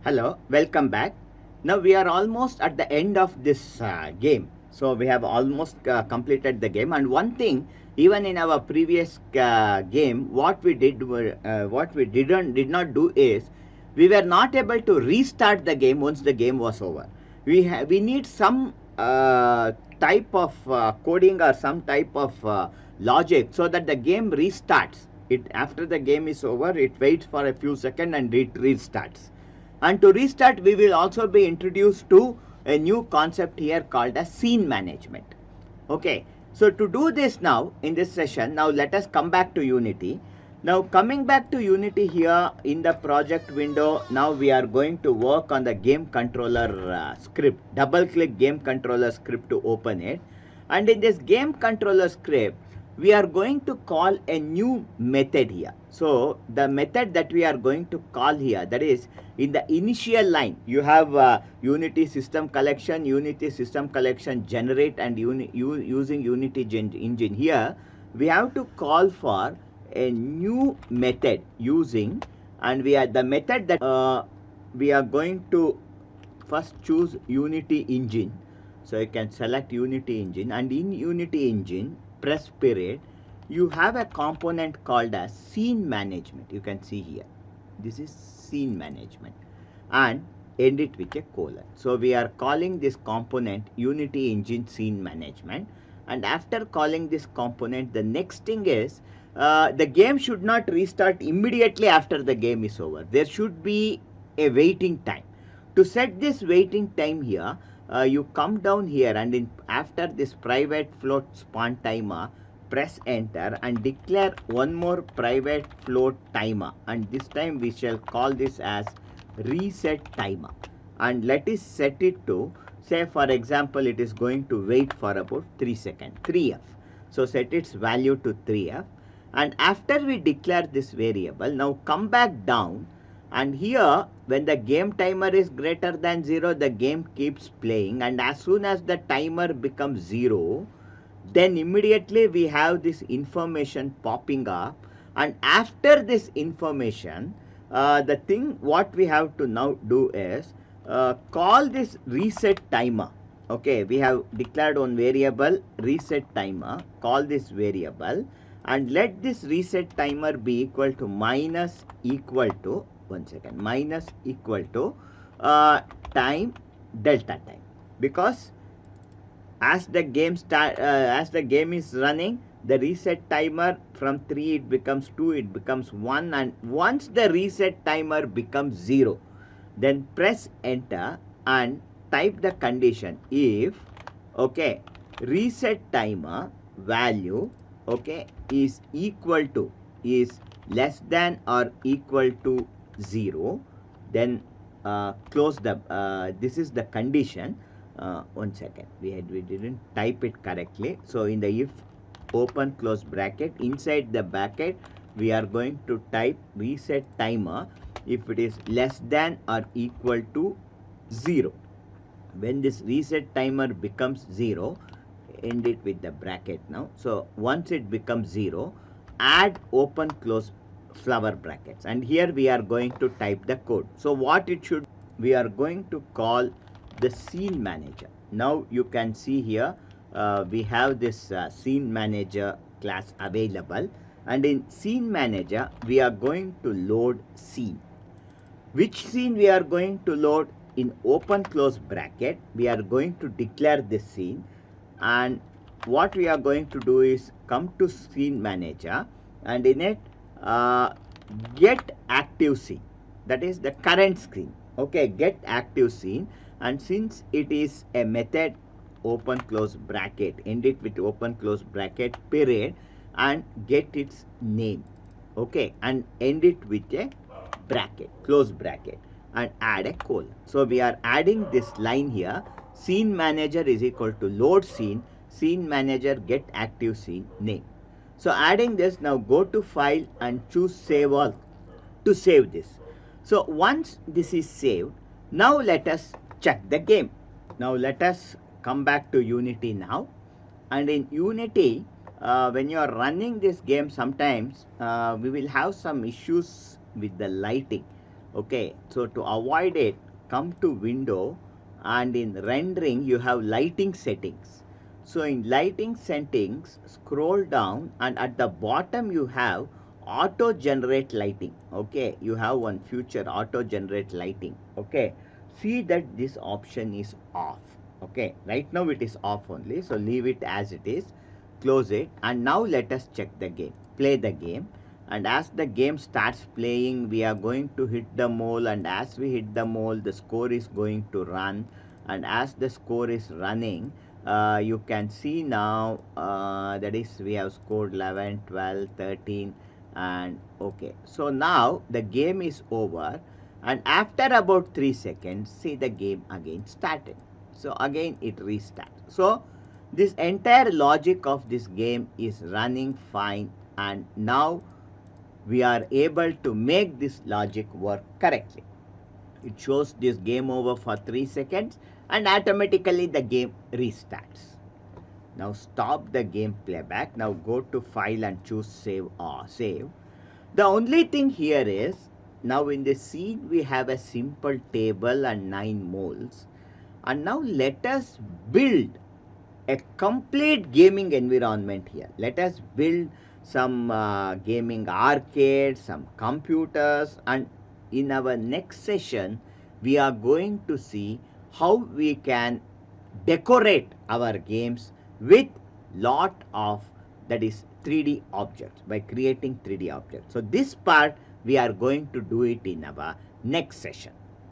Hello, welcome back. Now we are almost at the end of this game. So we have almost completed the game. And one thing, even in our previous game, what we did not do is we were not able to restart the game once the game was over. We need some type of coding or some type of logic so that the game restarts. It after the game is over, it waits for a few seconds and it restarts. And to restart, we will also be introduced to a new concept here called as scene management. Okay, so to do this now in this session, now let us come back to Unity. Now coming back to Unity here in the project window, now we are going to work on the game controller script. Double click game controller script to open it. And in this game controller script, we are going to call a new method here. So the method that we are going to call here, that is in the initial line, you have Unity system collection generate, and using Unity engine here, we have to call for a new method using, and we are the method that we are going to first choose Unity engine. So you can select Unity engine, and in Unity engine press period, you have a component called as scene management. You can see here, this is scene management, and end it with a colon. So we are calling this component Unity engine scene management, and after calling this component, the next thing is the game should not restart immediately after the game is over. There should be a waiting time. To set this waiting time here, you come down here, and after this private float spawn timer, press enter and declare one more private float timer, and this time we shall call this as reset timer, and let us set it to, say for example, it is going to wait for about 3 seconds, 3f. So set its value to 3f, and after we declare this variable, now come back down, and here when the game timer is greater than 0, the game keeps playing, and as soon as the timer becomes 0, then immediately we have this information popping up, and after this information, the thing what we have to now do is call this reset timer. Okay, we have declared one variable reset timer, call this variable, and let this reset timer be equal to minus equal to, one second, minus equal to time delta time, because as the game is running, the reset timer from 3 it becomes 2, it becomes 1, and once the reset timer becomes 0, then press enter and type the condition if, okay, reset timer value, okay, is equal to, is less than or equal to 0, then close the this is the condition. One second, we didn't type it correctly. So in the if open close bracket, inside the bracket we are going to type reset timer if it is less than or equal to 0. When this reset timer becomes 0, end it with the bracket now. So once it becomes 0, add open close flower brackets, and here we are going to type the code. So what it should, we are going to call the scene manager. Now you can see here we have this scene manager class available, and in scene manager we are going to load scene. Which scene we are going to load? In open close bracket we are going to declare this scene, and what we are going to do is come to scene manager, and in it get active scene, that is the current scene. Okay, get active scene, and since it is a method, open close bracket, end it with open close bracket period, and get its name. Okay, and end it with a bracket, close bracket, and add a colon. So we are adding this line here, scene manager is equal to load scene, scene manager get active scene name. So adding this, now go to file and choose save all to save this. So once this is saved, now let us check the game. Now let us come back to Unity now, and in Unity when you are running this game, sometimes we will have some issues with the lighting. Okay, so to avoid it, come to window, and in rendering you have lighting settings. So in lighting settings, scroll down, and at the bottom you have auto generate lighting. Okay, you have one feature, auto generate lighting. Okay, see that this option is off. Okay, right now it is off only, so leave it as it is, close it, and now let us check the game, play the game. And as the game starts playing, we are going to hit the mole, and as we hit the mole, the score is going to run. And as the score is running, you can see now, that is, we have scored 11, 12, 13, and okay, so now the game is over, and after about 3 seconds, see, the game again started. So again it restarts. So this entire logic of this game is running fine, and now we are able to make this logic work correctly. It shows this game over for 3 seconds, and automatically the game restarts. Now stop the game playback. Now go to file and choose save or save. The only thing here is, now in the scene we have a simple table and 9 moles. And now let us build a complete gaming environment here. Let us build some gaming arcade, some computers, and in our next session we are going to see how we can decorate our games with lot of, that is, 3D objects, by creating 3D objects. So this part we are going to do it in our next session.